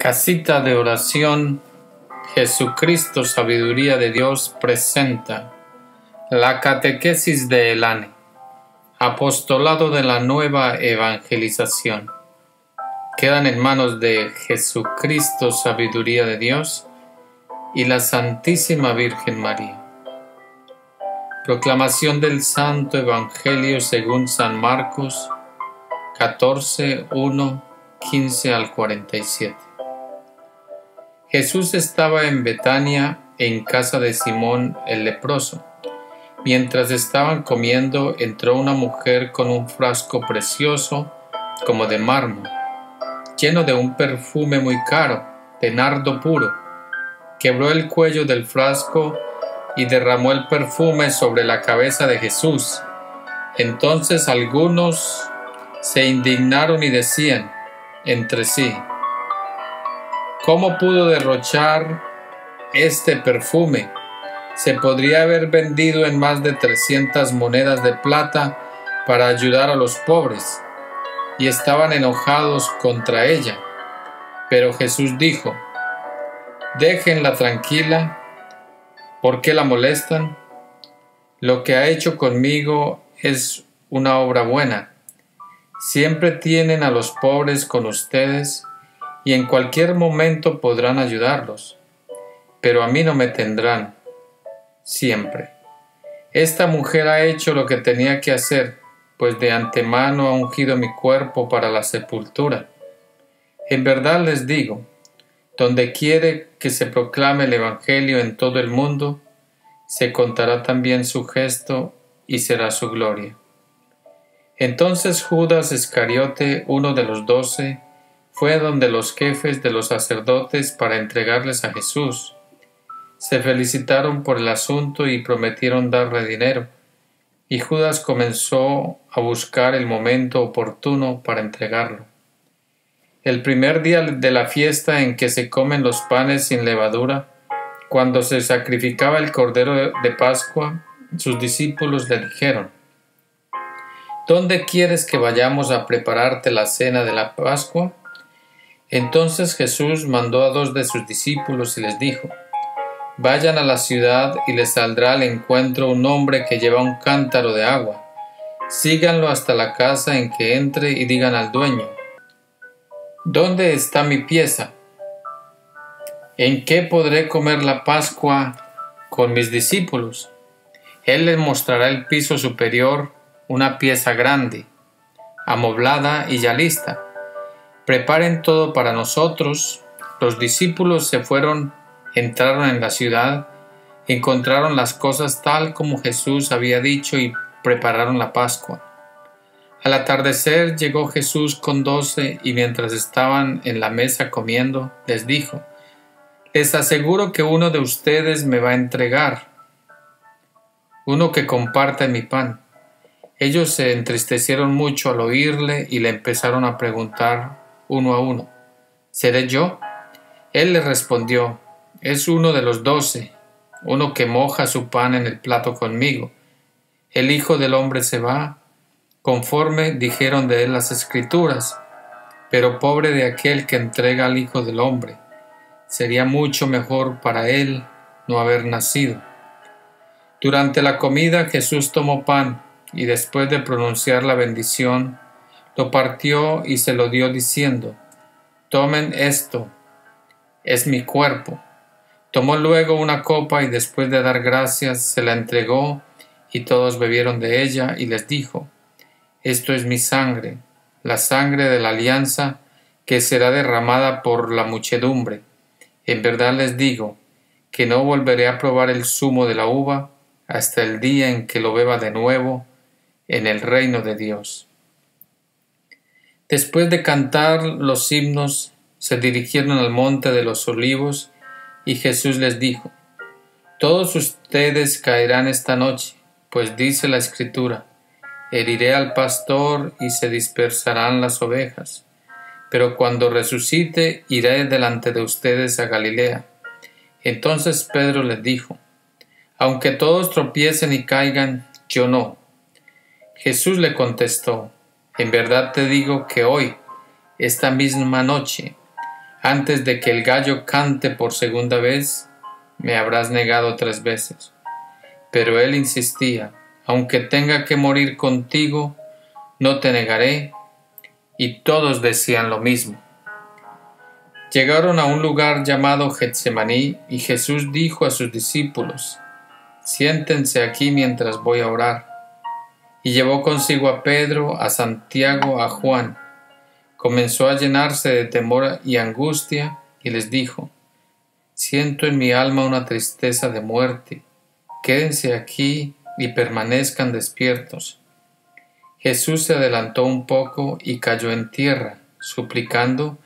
Casita de oración, Jesucristo, Sabiduría de Dios, presenta la catequesis de Elane, apostolado de la nueva evangelización. Quedan en manos de Jesucristo, Sabiduría de Dios, y la Santísima Virgen María. Proclamación del Santo Evangelio según San Marcos 14, 1, 15 al 47. Jesús estaba en Betania, en casa de Simón el leproso. Mientras estaban comiendo, entró una mujer con un frasco precioso, como de mármol, lleno de un perfume muy caro, de nardo puro. Quebró el cuello del frasco y derramó el perfume sobre la cabeza de Jesús. Entonces algunos se indignaron y decían entre sí: ¿cómo pudo derrochar este perfume? Se podría haber vendido en más de 300 monedas de plata para ayudar a los pobres. Y estaban enojados contra ella. Pero Jesús dijo: déjenla tranquila. ¿Por qué la molestan? Lo que ha hecho conmigo es una obra buena. Siempre tienen a los pobres con ustedes y en cualquier momento podrán ayudarlos, pero a mí no me tendrán siempre. Esta mujer ha hecho lo que tenía que hacer, pues de antemano ha ungido mi cuerpo para la sepultura. En verdad les digo, donde quiere que se proclame el Evangelio en todo el mundo, se contará también su gesto y será su gloria. Entonces Judas Iscariote, uno de los 12, fue donde los jefes de los sacerdotes para entregarles a Jesús. Se felicitaron por el asunto y prometieron darle dinero, y Judas comenzó a buscar el momento oportuno para entregarlo. El primer día de la fiesta en que se comen los panes sin levadura, cuando se sacrificaba el cordero de Pascua, sus discípulos le dijeron: ¿dónde quieres que vayamos a prepararte la cena de la Pascua? Entonces Jesús mandó a 2 de sus discípulos y les dijo: vayan a la ciudad y les saldrá al encuentro un hombre que lleva un cántaro de agua. Síganlo hasta la casa en que entre y digan al dueño: ¿dónde está mi pieza? ¿En qué podré comer la Pascua con mis discípulos? Él les mostrará el piso superior, una pieza grande, amoblada y ya lista. Preparen todo para nosotros. Los discípulos se fueron, entraron en la ciudad, encontraron las cosas tal como Jesús había dicho y prepararon la Pascua. Al atardecer llegó Jesús con 12 y mientras estaban en la mesa comiendo, les dijo: les aseguro que uno de ustedes me va a entregar, uno que comparte mi pan. Ellos se entristecieron mucho al oírle y le empezaron a preguntar uno a uno: ¿seré yo? Él les respondió: es uno de los 12, uno que moja su pan en el plato conmigo. El Hijo del Hombre se va, conforme dijeron de él las Escrituras, pero pobre de aquel que entrega al Hijo del Hombre. Sería mucho mejor para él no haber nacido. Durante la comida Jesús tomó pan y después de pronunciar la bendición, lo partió y se lo dio diciendo: tomen esto, es mi cuerpo. Tomó luego una copa y después de dar gracias se la entregó y todos bebieron de ella y les dijo: esto es mi sangre, la sangre de la alianza que será derramada por la muchedumbre. En verdad les digo que no volveré a probar el zumo de la uva hasta el día en que lo beba de nuevo en el reino de Dios. Después de cantar los himnos, se dirigieron al monte de los olivos y Jesús les dijo: todos ustedes caerán esta noche, pues dice la Escritura: heriré al pastor y se dispersarán las ovejas. Pero cuando resucite, iré delante de ustedes a Galilea. Entonces Pedro les dijo: aunque todos tropiecen y caigan, yo no. Jesús le contestó: en verdad te digo que hoy, esta misma noche, antes de que el gallo cante por segunda vez, me habrás negado 3 veces. Pero él insistía: aunque tenga que morir contigo, no te negaré. Y todos decían lo mismo. Llegaron a un lugar llamado Getsemaní, y Jesús dijo a sus discípulos: siéntense aquí mientras voy a orar. Y llevó consigo a Pedro, a Santiago, a Juan. Comenzó a llenarse de temor y angustia, y les dijo: siento en mi alma una tristeza de muerte. Quédense aquí y permanezcan despiertos. Jesús se adelantó un poco y cayó en tierra, suplicando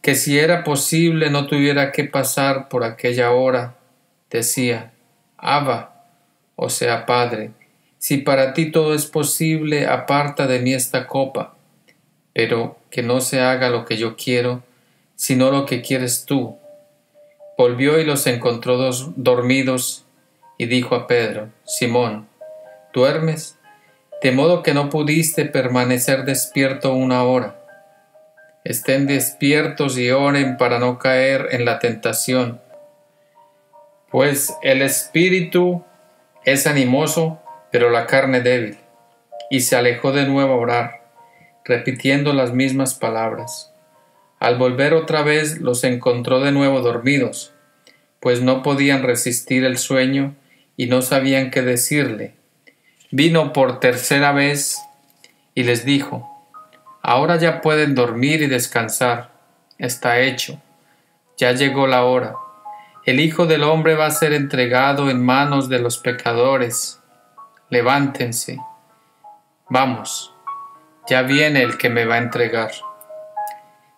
que si era posible no tuviera que pasar por aquella hora. Decía: Abba, o sea, Padre, si para ti todo es posible, aparta de mí esta copa, pero que no se haga lo que yo quiero, sino lo que quieres tú. Volvió y los encontró dormidos, y dijo a Pedro: Simón, ¿duermes? De modo que no pudiste permanecer despierto 1 hora. Estén despiertos y oren para no caer en la tentación. Pues el espíritu es animoso, pero la carne débil. Y se alejó de nuevo a orar, repitiendo las mismas palabras. Al volver otra vez los encontró de nuevo dormidos, pues no podían resistir el sueño y no sabían qué decirle. Vino por 3ª vez y les dijo: ahora ya pueden dormir y descansar. Está hecho. Ya llegó la hora. El Hijo del Hombre va a ser entregado en manos de los pecadores. Levántense. Vamos, ya viene el que me va a entregar.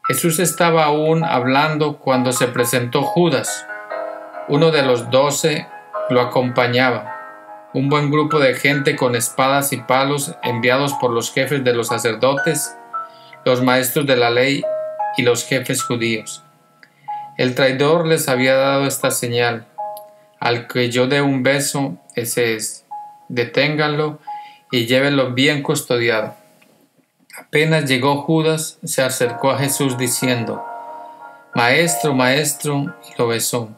Jesús estaba aún hablando cuando se presentó Judas. Uno de los 12 lo acompañaba. Un buen grupo de gente con espadas y palos enviados por los jefes de los sacerdotes, los maestros de la ley y los jefes judíos. El traidor les había dado esta señal: al que yo dé un beso, ese es. Deténganlo y llévenlo bien custodiado. Apenas llegó Judas, se acercó a Jesús diciendo: Maestro, Maestro, y lo besó.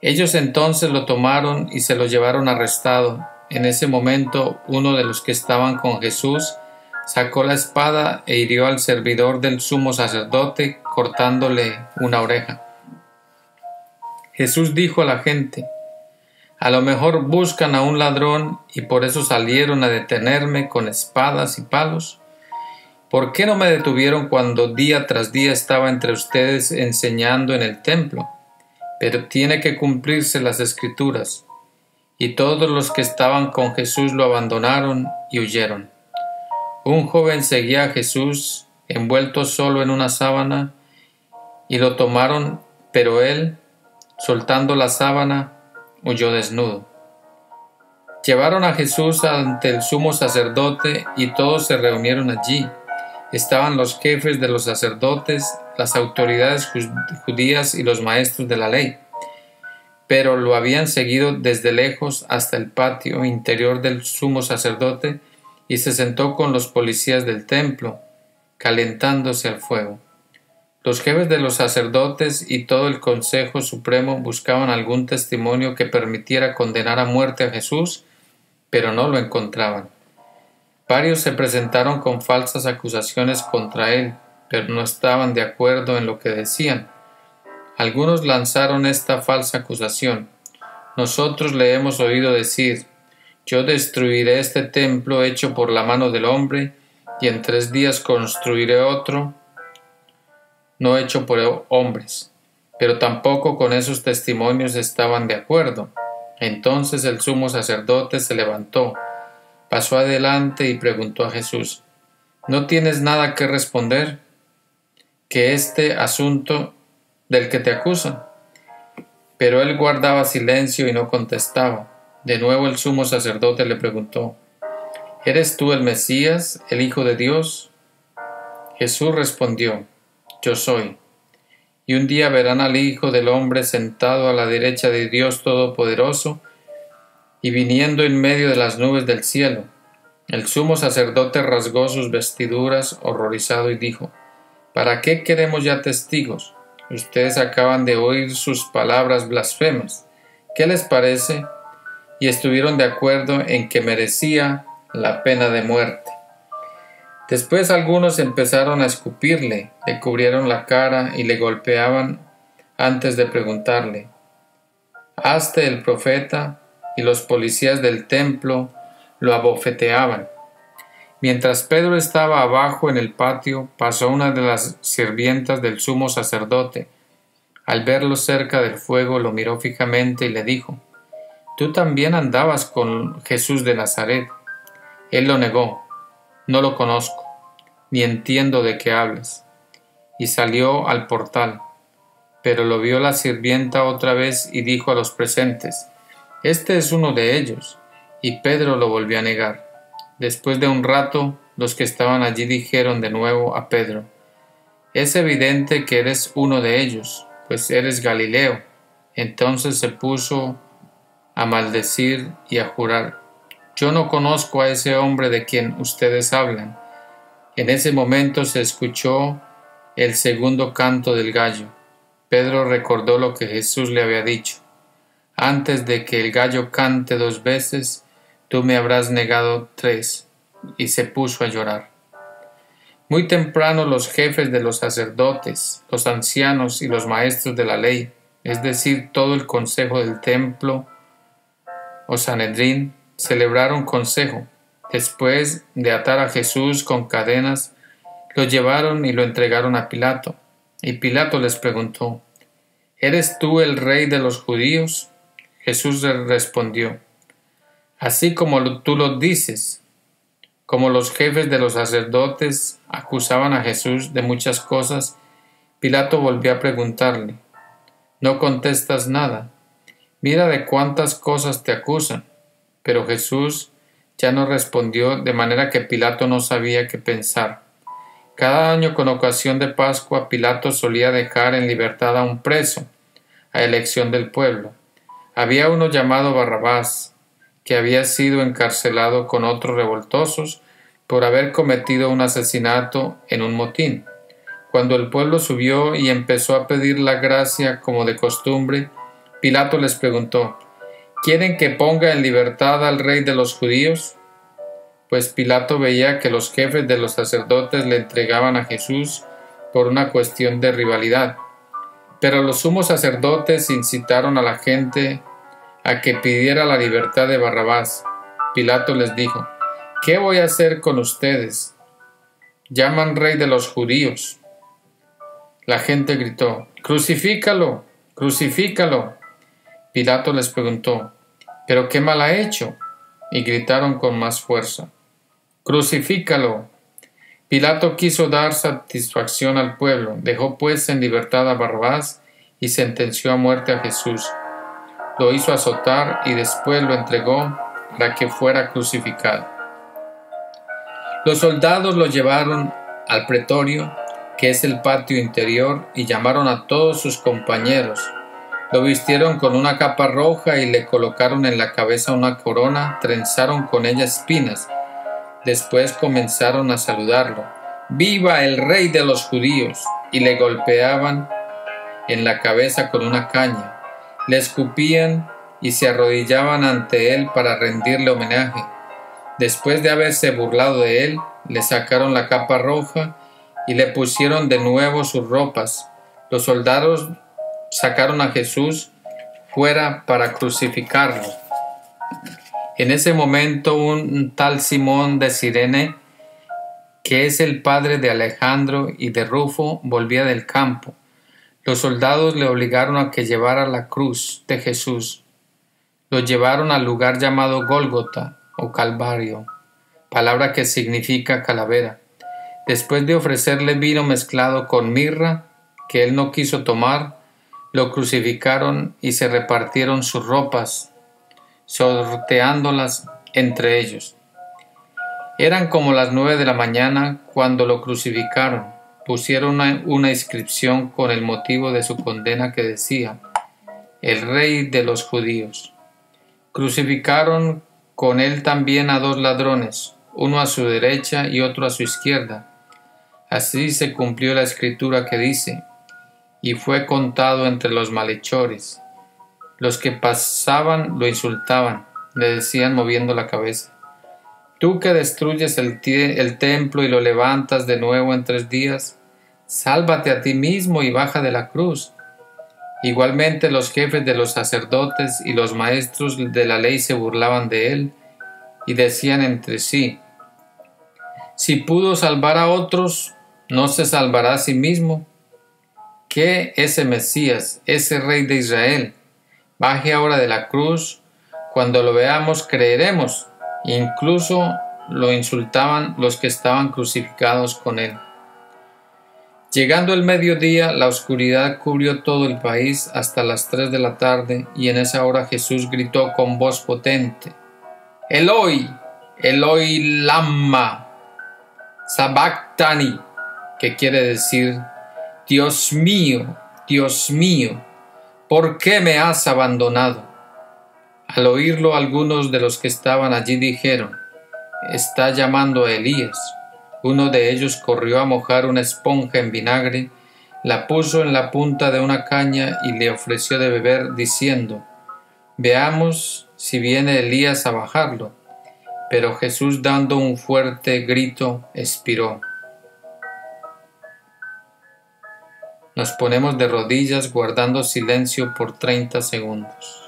Ellos entonces lo tomaron y se lo llevaron arrestado. En ese momento, uno de los que estaban con Jesús sacó la espada e hirió al servidor del sumo sacerdote, cortándole una oreja. Jesús dijo a la gente: a lo mejor buscan a un ladrón y por eso salieron a detenerme con espadas y palos. ¿Por qué no me detuvieron cuando día tras día estaba entre ustedes enseñando en el templo? Pero tiene que cumplirse las Escrituras. Y todos los que estaban con Jesús lo abandonaron y huyeron. Un joven seguía a Jesús, envuelto solo en una sábana, y lo tomaron, pero él, soltando la sábana, huyó desnudo. Llevaron a Jesús ante el sumo sacerdote y todos se reunieron allí. Estaban los jefes de los sacerdotes, las autoridades judías y los maestros de la ley. Pero lo habían seguido desde lejos hasta el patio interior del sumo sacerdote y se sentó con los policías del templo, calentándose al fuego. Los jefes de los sacerdotes y todo el Consejo Supremo buscaban algún testimonio que permitiera condenar a muerte a Jesús, pero no lo encontraban. Varios se presentaron con falsas acusaciones contra él, pero no estaban de acuerdo en lo que decían. Algunos lanzaron esta falsa acusación: nosotros le hemos oído decir: yo destruiré este templo hecho por la mano del hombre, y en 3 días construiré otro, no hecho por hombres. Pero tampoco con esos testimonios estaban de acuerdo. Entonces el sumo sacerdote se levantó, pasó adelante y preguntó a Jesús: ¿no tienes nada que responder? ¿Que este asunto del que te acusan? Pero él guardaba silencio y no contestaba. De nuevo el sumo sacerdote le preguntó: ¿eres tú el Mesías, el Hijo de Dios? Jesús respondió: yo soy. Y un día verán al Hijo del Hombre sentado a la derecha de Dios Todopoderoso y viniendo en medio de las nubes del cielo. El sumo sacerdote rasgó sus vestiduras horrorizado y dijo: ¿para qué queremos ya testigos? Ustedes acaban de oír sus palabras blasfemas. ¿Qué les parece? Y estuvieron de acuerdo en que merecía la pena de muerte. Después algunos empezaron a escupirle, le cubrieron la cara y le golpeaban antes de preguntarle: «¿Hazte el profeta?», y los policías del templo lo abofeteaban. Mientras Pedro estaba abajo en el patio, pasó una de las sirvientas del sumo sacerdote. Al verlo cerca del fuego, lo miró fijamente y le dijo: «Tú también andabas con Jesús de Nazaret». Él lo negó: «No lo conozco, ni entiendo de qué hablas». Y salió al portal. Pero lo vio la sirvienta otra vez y dijo a los presentes: «Este es uno de ellos». Y Pedro lo volvió a negar. Después de un rato, los que estaban allí dijeron de nuevo a Pedro: «Es evidente que eres uno de ellos, pues eres Galileo». Entonces se puso a maldecir y a jurar: «Yo no conozco a ese hombre de quien ustedes hablan». En ese momento se escuchó el segundo canto del gallo. Pedro recordó lo que Jesús le había dicho: «Antes de que el gallo cante 2 veces, tú me habrás negado 3, y se puso a llorar. Muy temprano los jefes de los sacerdotes, los ancianos y los maestros de la ley, es decir, todo el consejo del templo o Sanedrín, celebraron consejo. Después de atar a Jesús con cadenas, lo llevaron y lo entregaron a Pilato. Y Pilato les preguntó: «¿Eres tú el rey de los judíos?». Jesús les respondió: «Así como tú lo dices». Como los jefes de los sacerdotes acusaban a Jesús de muchas cosas, Pilato volvió a preguntarle: «¿No contestas nada? Mira de cuántas cosas te acusan». Pero Jesús ya no respondió, de manera que Pilato no sabía qué pensar. Cada año, con ocasión de Pascua, Pilato solía dejar en libertad a un preso, a elección del pueblo. Había uno llamado Barrabás, que había sido encarcelado con otros revoltosos por haber cometido un asesinato en un motín. Cuando el pueblo subió y empezó a pedir la gracia como de costumbre, Pilato les preguntó: «¿Quieren que ponga en libertad al rey de los judíos?». Pues Pilato veía que los jefes de los sacerdotes le entregaban a Jesús por una cuestión de rivalidad. Pero los sumos sacerdotes incitaron a la gente a que pidiera la libertad de Barrabás. Pilato les dijo: «¿Qué voy a hacer con ustedes? ¿Llaman rey de los judíos?». La gente gritó: «¡Crucifícalo! ¡Crucifícalo!». Pilato les preguntó: «¿Pero qué mal ha hecho?». Y gritaron con más fuerza: «¡Crucifícalo!». Pilato quiso dar satisfacción al pueblo, dejó pues en libertad a Barrabás y sentenció a muerte a Jesús. Lo hizo azotar y después lo entregó para que fuera crucificado. Los soldados lo llevaron al pretorio, que es el patio interior, y llamaron a todos sus compañeros. Lo vistieron con una capa roja y le colocaron en la cabeza una corona, trenzaron con ella espinas. Después comenzaron a saludarlo: «¡Viva el rey de los judíos!», y le golpeaban en la cabeza con una caña. Le escupían y se arrodillaban ante él para rendirle homenaje. Después de haberse burlado de él, le sacaron la capa roja y le pusieron de nuevo sus ropas. Los soldados sacaron a Jesús fuera para crucificarlo. En ese momento un tal Simón de Cirene, que es el padre de Alejandro y de Rufo, volvía del campo. Los soldados le obligaron a que llevara la cruz de Jesús. Lo llevaron al lugar llamado Gólgota o Calvario, palabra que significa calavera. Después de ofrecerle vino mezclado con mirra, que él no quiso tomar, lo crucificaron y se repartieron sus ropas, sorteándolas entre ellos. Eran como las 9 de la mañana cuando lo crucificaron. Pusieron una inscripción con el motivo de su condena que decía: «El rey de los judíos». Crucificaron con él también a 2 ladrones, uno a su derecha y otro a su izquierda. Así se cumplió la escritura que dice: y fue contado entre los malhechores. Los que pasaban lo insultaban, le decían moviendo la cabeza: «Tú que destruyes el templo y lo levantas de nuevo en 3 días, sálvate a ti mismo y baja de la cruz». Igualmente los jefes de los sacerdotes y los maestros de la ley se burlaban de él y decían entre sí: «Si pudo salvar a otros, ¿no se salvará a sí mismo? Que ese Mesías, ese Rey de Israel, baje ahora de la cruz. Cuando lo veamos creeremos». Incluso lo insultaban los que estaban crucificados con él. Llegando el mediodía, la oscuridad cubrió todo el país hasta las 3 de la tarde, y en esa hora Jesús gritó con voz potente: «Eloi, Eloi lama sabactani», que quiere decir: Dios mío, ¿por qué me has abandonado? Al oírlo, algunos de los que estaban allí dijeron: «Está llamando a Elías». Uno de ellos corrió a mojar una esponja en vinagre, la puso en la punta de una caña y le ofreció de beber, diciendo: «Veamos si viene Elías a bajarlo». Pero Jesús, dando un fuerte grito, expiró. Nos ponemos de rodillas guardando silencio por 30 segundos.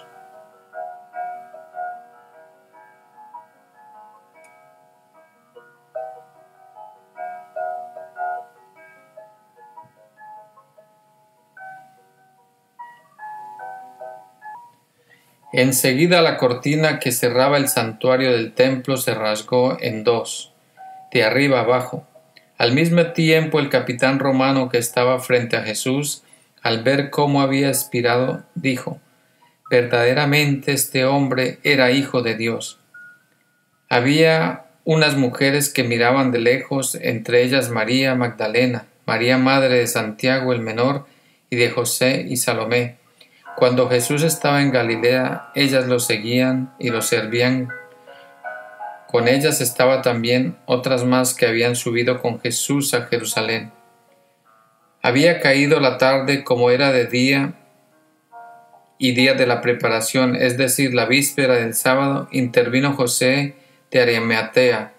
Enseguida la cortina que cerraba el santuario del templo se rasgó en 2, de arriba abajo. Al mismo tiempo el capitán romano que estaba frente a Jesús, al ver cómo había expirado, dijo: «Verdaderamente este hombre era hijo de Dios». Había unas mujeres que miraban de lejos, entre ellas María Magdalena, María madre de Santiago el menor y de José y Salomé. Cuando Jesús estaba en Galilea, ellas lo seguían y lo servían. Con ellas estaba también otras más que habían subido con Jesús a Jerusalén. Había caído la tarde, como era de día y día de la preparación, es decir, la víspera del sábado. Intervino José de Arimatea,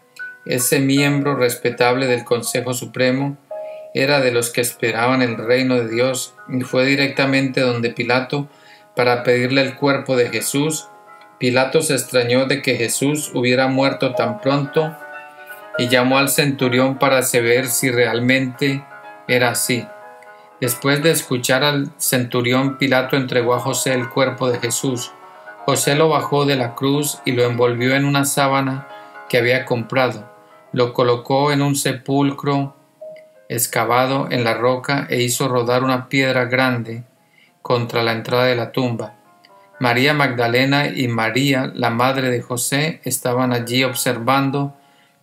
ese miembro respetable del Consejo Supremo. Era de los que esperaban el reino de Dios, y fue directamente donde Pilato para pedirle el cuerpo de Jesús. Pilato se extrañó de que Jesús hubiera muerto tan pronto y llamó al centurión para saber si realmente era así. Después de escuchar al centurión, Pilato entregó a José el cuerpo de Jesús. José lo bajó de la cruz y lo envolvió en una sábana que había comprado. Lo colocó en un sepulcro excavado en la roca e hizo rodar una piedra grande contra la entrada de la tumba. María Magdalena y María, la madre de José, estaban allí observando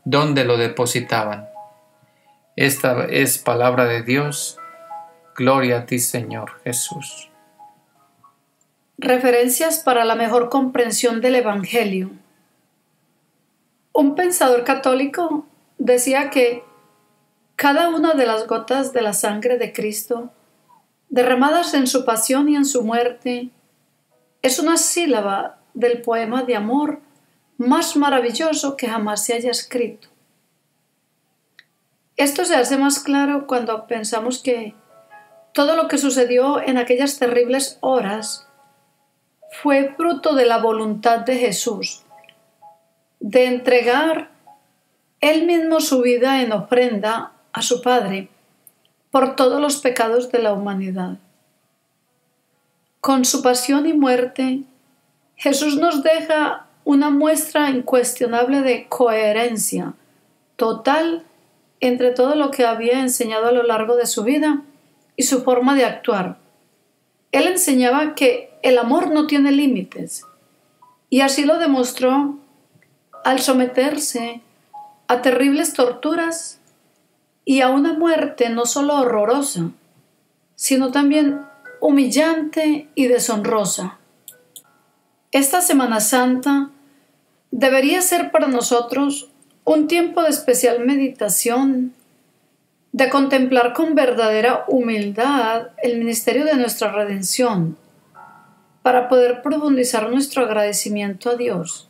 dónde lo depositaban. Esta es palabra de Dios. Gloria a ti, Señor Jesús. Referencias para la mejor comprensión del Evangelio. Un pensador católico decía que cada una de las gotas de la sangre de Cristo, derramadas en su pasión y en su muerte, es una sílaba del poema de amor más maravilloso que jamás se haya escrito. Esto se hace más claro cuando pensamos que todo lo que sucedió en aquellas terribles horas fue fruto de la voluntad de Jesús, de entregar Él mismo su vida en ofrenda a su Padre por todos los pecados de la humanidad. Con su pasión y muerte, Jesús nos deja una muestra incuestionable de coherencia total entre todo lo que había enseñado a lo largo de su vida y su forma de actuar. Él enseñaba que el amor no tiene límites, y así lo demostró al someterse a terribles torturas y a una muerte no solo horrorosa, sino también humillante y deshonrosa. Esta Semana Santa debería ser para nosotros un tiempo de especial meditación de contemplar con verdadera humildad el ministerio de nuestra redención, para poder profundizar nuestro agradecimiento a Dios,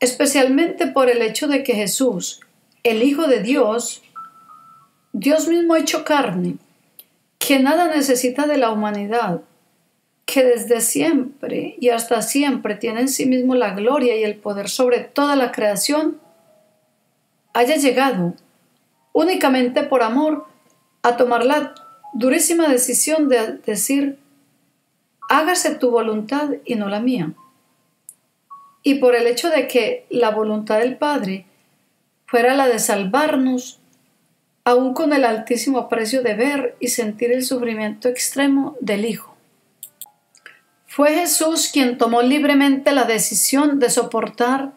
especialmente por el hecho de que Jesús, el Hijo de Dios, Dios mismo hecho carne, que nada necesita de la humanidad, que desde siempre y hasta siempre tiene en sí mismo la gloria y el poder sobre toda la creación, haya llegado únicamente por amor a tomar la durísima decisión de decir: hágase tu voluntad y no la mía. Y por el hecho de que la voluntad del Padre fuera la de salvarnos, aun con el altísimo precio de ver y sentir el sufrimiento extremo del Hijo. Fue Jesús quien tomó libremente la decisión de soportar,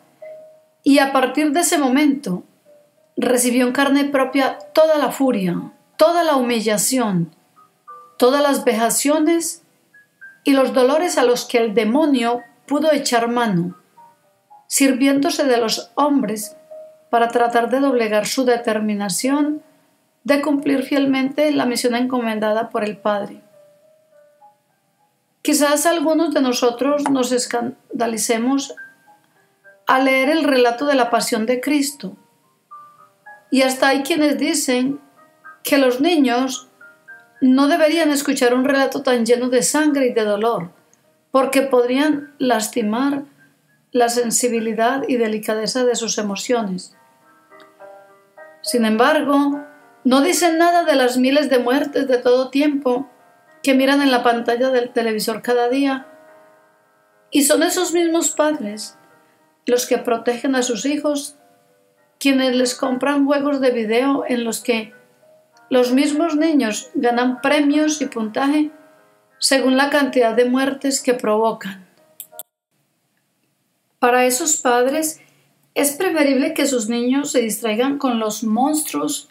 y a partir de ese momento recibió en carne propia toda la furia, toda la humillación, todas las vejaciones y los dolores a los que el demonio pudo echar mano, sirviéndose de los hombres para tratar de doblegar su determinación de cumplir fielmente la misión encomendada por el Padre. Quizás algunos de nosotros nos escandalicemos al leer el relato de la pasión de Cristo, y hasta hay quienes dicen que los niños no deberían escuchar un relato tan lleno de sangre y de dolor, porque podrían lastimar la sensibilidad y delicadeza de sus emociones. Sin embargo, no dicen nada de las miles de muertes de todo tiempo que miran en la pantalla del televisor cada día, y son esos mismos padres los que protegen a sus hijos, quienes les compran juegos de video en los que los mismos niños ganan premios y puntaje según la cantidad de muertes que provocan. Para esos padres es preferible que sus niños se distraigan con los monstruos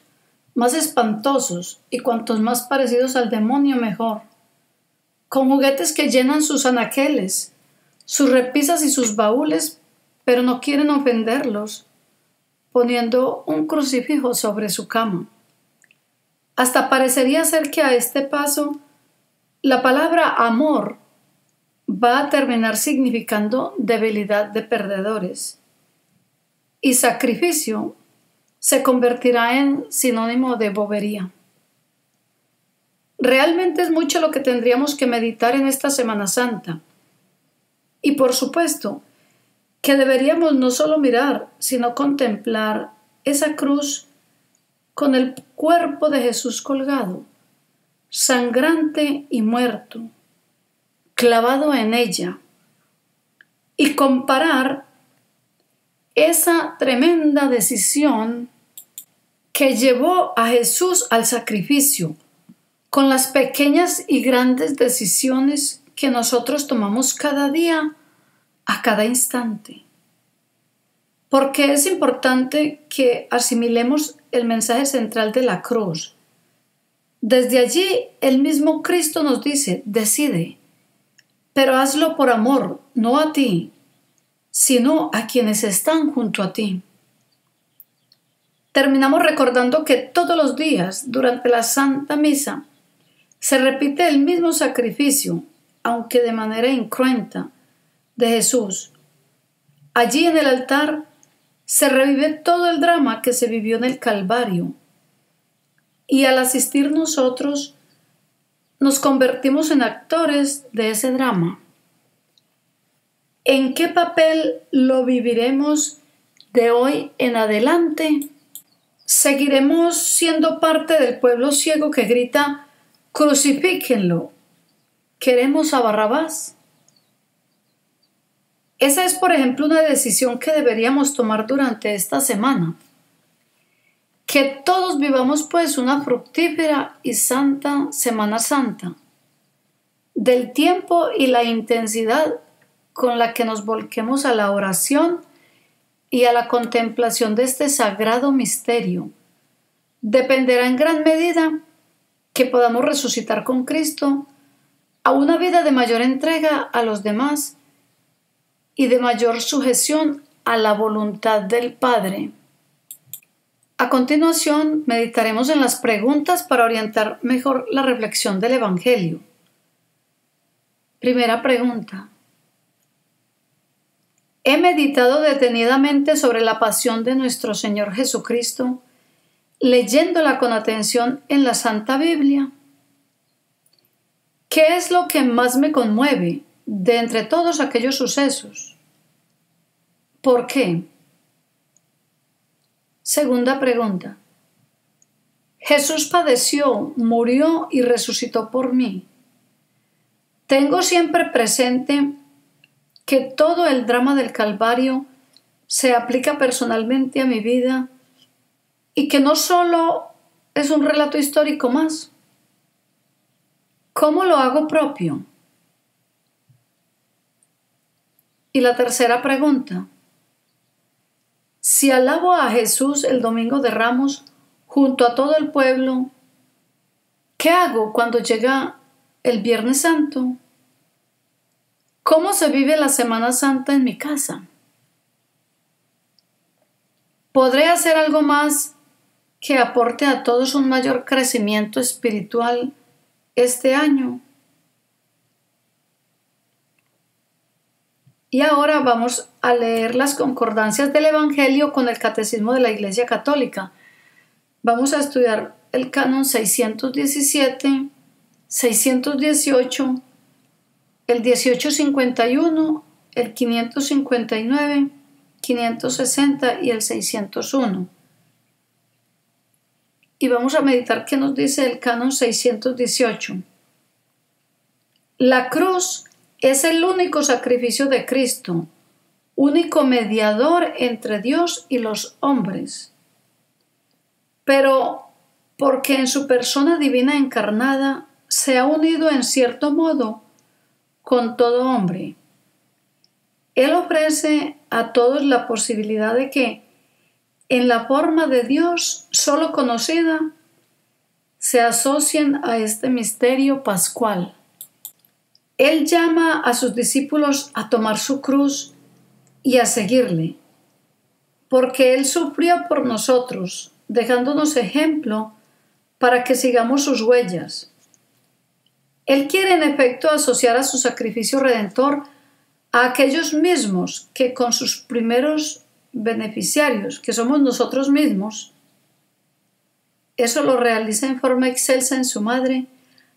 más espantosos y cuantos más parecidos al demonio mejor, con juguetes que llenan sus anaqueles, sus repisas y sus baúles, pero no quieren ofenderlos, poniendo un crucifijo sobre su cama. Hasta parecería ser que a este paso la palabra amor va a terminar significando debilidad de perdedores, y sacrificio se convertirá en sinónimo de bobería. Realmente es mucho lo que tendríamos que meditar en esta Semana Santa, y por supuesto que deberíamos no solo mirar, sino contemplar esa cruz con el cuerpo de Jesús colgado, sangrante y muerto, clavado en ella, y comparar esa tremenda decisión que llevó a Jesús al sacrificio con las pequeñas y grandes decisiones que nosotros tomamos cada día, a cada instante. Porque es importante que asimilemos el mensaje central de la cruz. Desde allí, el mismo Cristo nos dice: decide, pero hazlo por amor, no a ti, sino a quienes están junto a ti. Terminamos recordando que todos los días, durante la Santa Misa, se repite el mismo sacrificio, aunque de manera incruenta, de Jesús. Allí en el altar se revive todo el drama que se vivió en el Calvario, y al asistir nosotros nos convertimos en actores de ese drama. ¿En qué papel lo viviremos de hoy en adelante? ¿Seguiremos siendo parte del pueblo ciego que grita: crucifíquenlo, queremos a Barrabás? Esa es, por ejemplo, una decisión que deberíamos tomar durante esta semana. Que todos vivamos pues una fructífera y santa Semana Santa, del tiempo y la intensidad con la que nos volquemos a la oración y a la contemplación de este sagrado misterio. Dependerá en gran medida que podamos resucitar con Cristo a una vida de mayor entrega a los demás y de mayor sujeción a la voluntad del Padre. A continuación, meditaremos en las preguntas para orientar mejor la reflexión del Evangelio. Primera pregunta. He meditado detenidamente sobre la pasión de nuestro Señor Jesucristo, leyéndola con atención en la Santa Biblia. ¿Qué es lo que más me conmueve de entre todos aquellos sucesos? ¿Por qué? Segunda pregunta. Jesús padeció, murió y resucitó por mí. Tengo siempre presente que todo el drama del Calvario se aplica personalmente a mi vida y que no solo es un relato histórico más. ¿Cómo lo hago propio? Y la tercera pregunta. Si alabo a Jesús el Domingo de Ramos junto a todo el pueblo, ¿qué hago cuando llega el Viernes Santo? ¿Cómo se vive la Semana Santa en mi casa? ¿Podré hacer algo más que aporte a todos un mayor crecimiento espiritual este año? Y ahora vamos a leer las concordancias del Evangelio con el Catecismo de la Iglesia Católica. Vamos a estudiar el canon 617, 618, el 1851, el 559, 560 y el 601. Y vamos a meditar qué nos dice el canon 618. La cruz es el único sacrificio de Cristo, único mediador entre Dios y los hombres. Pero porque en su persona divina encarnada se ha unido en cierto modo con todo hombre. Él ofrece a todos la posibilidad de que, en la forma de Dios solo conocida, se asocien a este misterio pascual. Él llama a sus discípulos a tomar su cruz y a seguirle, porque Él sufrió por nosotros, dejándonos ejemplo para que sigamos sus huellas. Él quiere en efecto asociar a su sacrificio redentor a aquellos mismos que con sus primeros beneficiarios, que somos nosotros mismos, eso lo realiza en forma excelsa en su madre,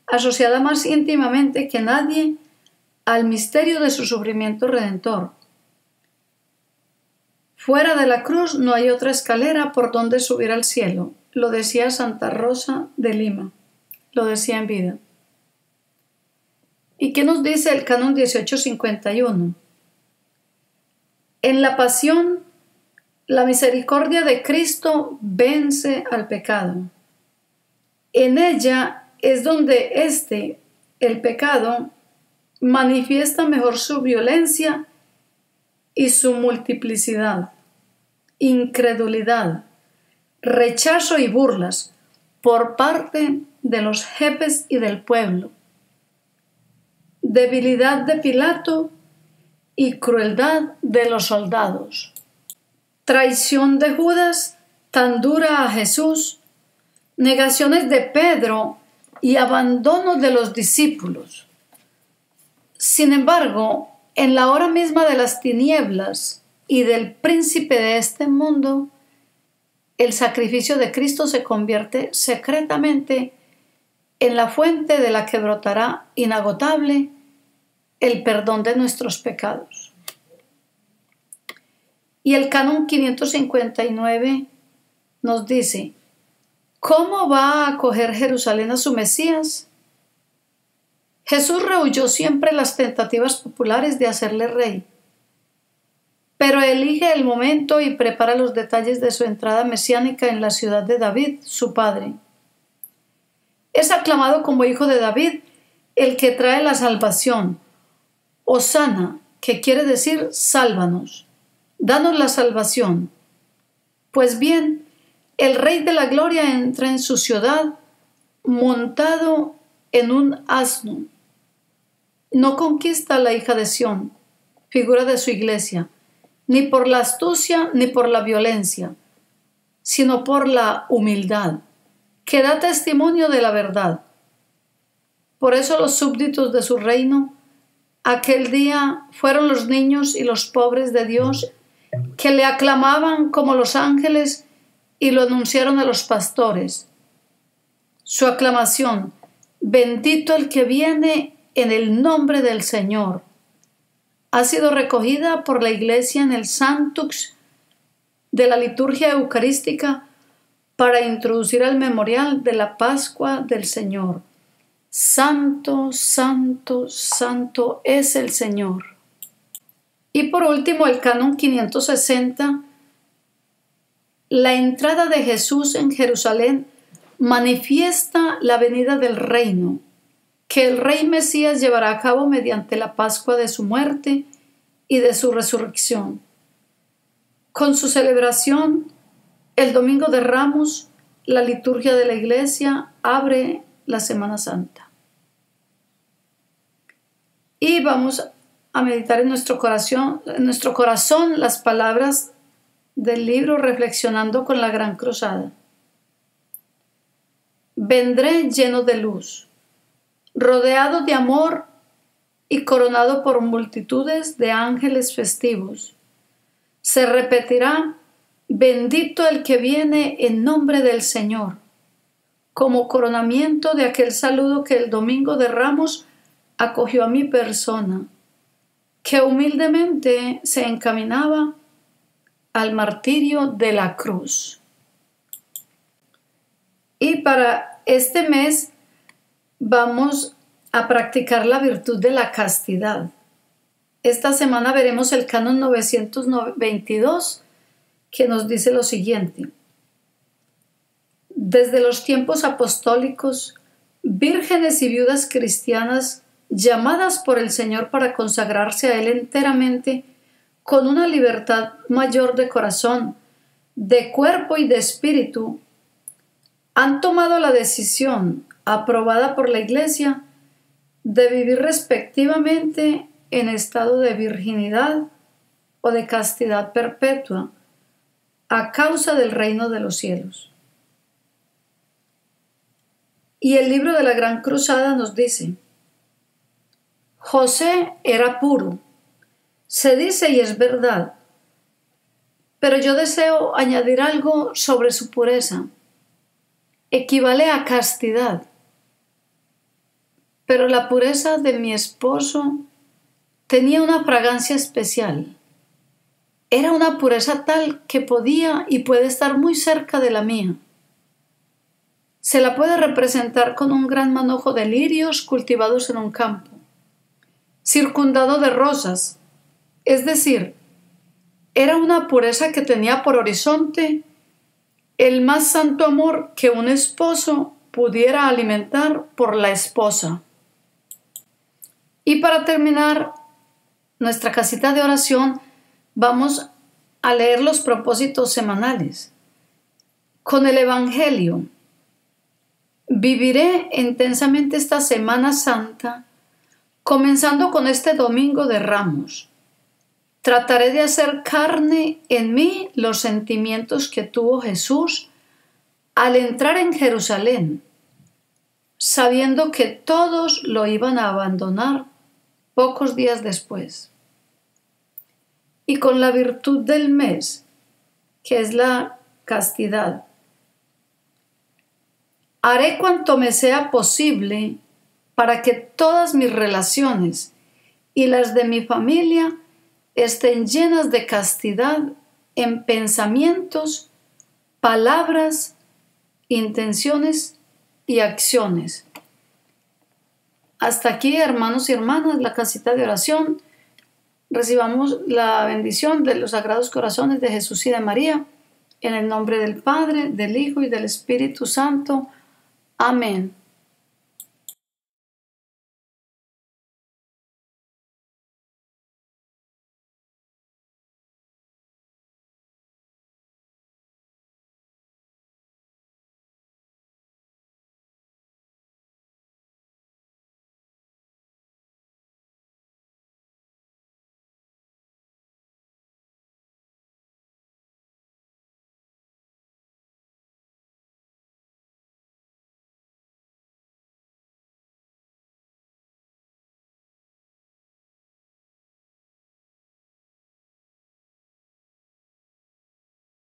asociada más íntimamente que nadie al misterio de su sufrimiento redentor. Fuera de la cruz no hay otra escalera por donde subir al cielo, lo decía Santa Rosa de Lima, lo decía en vida. ¿Y qué nos dice el canon 1851? En la pasión, la misericordia de Cristo vence al pecado. En ella es donde el pecado, manifiesta mejor su violencia y su multiplicidad, incredulidad, rechazo y burlas por parte de los jefes y del pueblo, debilidad de Pilato y crueldad de los soldados, traición de Judas tan dura a Jesús, negaciones de Pedro y abandono de los discípulos. Sin embargo, en la hora misma de las tinieblas y del príncipe de este mundo, el sacrificio de Cristo se convierte secretamente en la fuente de la que brotará inagotable el perdón de nuestros pecados. Y el canon 559 nos dice: ¿cómo va a acoger Jerusalén a su Mesías? Jesús rehuyó siempre las tentativas populares de hacerle rey, pero elige el momento y prepara los detalles de su entrada mesiánica en la ciudad de David, su padre. Es aclamado como hijo de David, el que trae la salvación. Hosana, que quiere decir sálvanos, danos la salvación. Pues bien, el Rey de la Gloria entra en su ciudad montado en un asno. No conquista a la hija de Sión, figura de su iglesia, ni por la astucia ni por la violencia, sino por la humildad, que da testimonio de la verdad. Por eso los súbditos de su reino aquel día fueron los niños y los pobres de Dios, que le aclamaban como los ángeles y lo anunciaron a los pastores. Su aclamación: bendito el que viene en el nombre del Señor, ha sido recogida por la Iglesia en el Sanctus de la liturgia eucarística para introducir el memorial de la Pascua del Señor. Santo, santo, santo es el Señor. Y por último, el canon 560, la entrada de Jesús en Jerusalén manifiesta la venida del reino, que el Rey Mesías llevará a cabo mediante la Pascua de su muerte y de su resurrección. Con su celebración, el Domingo de Ramos, la liturgia de la Iglesia abre la Semana Santa. Y vamos a meditar en nuestro corazón las palabras del libro Reflexionando con la Gran Cruzada. Vendré lleno de luz, rodeado de amor y coronado por multitudes de ángeles festivos. Se repetirá: bendito el que viene en nombre del Señor, como coronamiento de aquel saludo que el Domingo de Ramos acogió a mi persona, que humildemente se encaminaba al martirio de la cruz. Y para este mes vamos a practicar la virtud de la castidad. Esta semana veremos el canon 922, que nos dice lo siguiente: desde los tiempos apostólicos, vírgenes y viudas cristianas llamadas por el Señor para consagrarse a Él enteramente, con una libertad mayor de corazón, de cuerpo y de espíritu, han tomado la decisión, aprobada por la Iglesia, de vivir respectivamente en estado de virginidad o de castidad perpetua, a causa del reino de los cielos. Y el libro de la Gran Cruzada nos dice: José era puro, se dice y es verdad, pero yo deseo añadir algo sobre su pureza. Equivale a castidad, pero la pureza de mi esposo tenía una fragancia especial. Era una pureza tal que podía y puede estar muy cerca de la mía. Se la puede representar con un gran manojo de lirios cultivados en un campo, circundado de rosas, es decir, era una pureza que tenía por horizonte el más santo amor que un esposo pudiera alimentar por la esposa. Y para terminar nuestra casita de oración, vamos a leer los propósitos semanales. Con el Evangelio, viviré intensamente esta Semana Santa, comenzando con este Domingo de Ramos. Trataré de hacer carne en mí los sentimientos que tuvo Jesús al entrar en Jerusalén, sabiendo que todos lo iban a abandonar pocos días después. Y con la virtud del mes, que es la castidad, haré cuanto me sea posible para que todas mis relaciones y las de mi familia estén llenas de castidad en pensamientos, palabras, intenciones y acciones. Hasta aquí, hermanos y hermanas, la casita de oración. Recibamos la bendición de los Sagrados Corazones de Jesús y de María, en el nombre del Padre, del Hijo y del Espíritu Santo. Amén.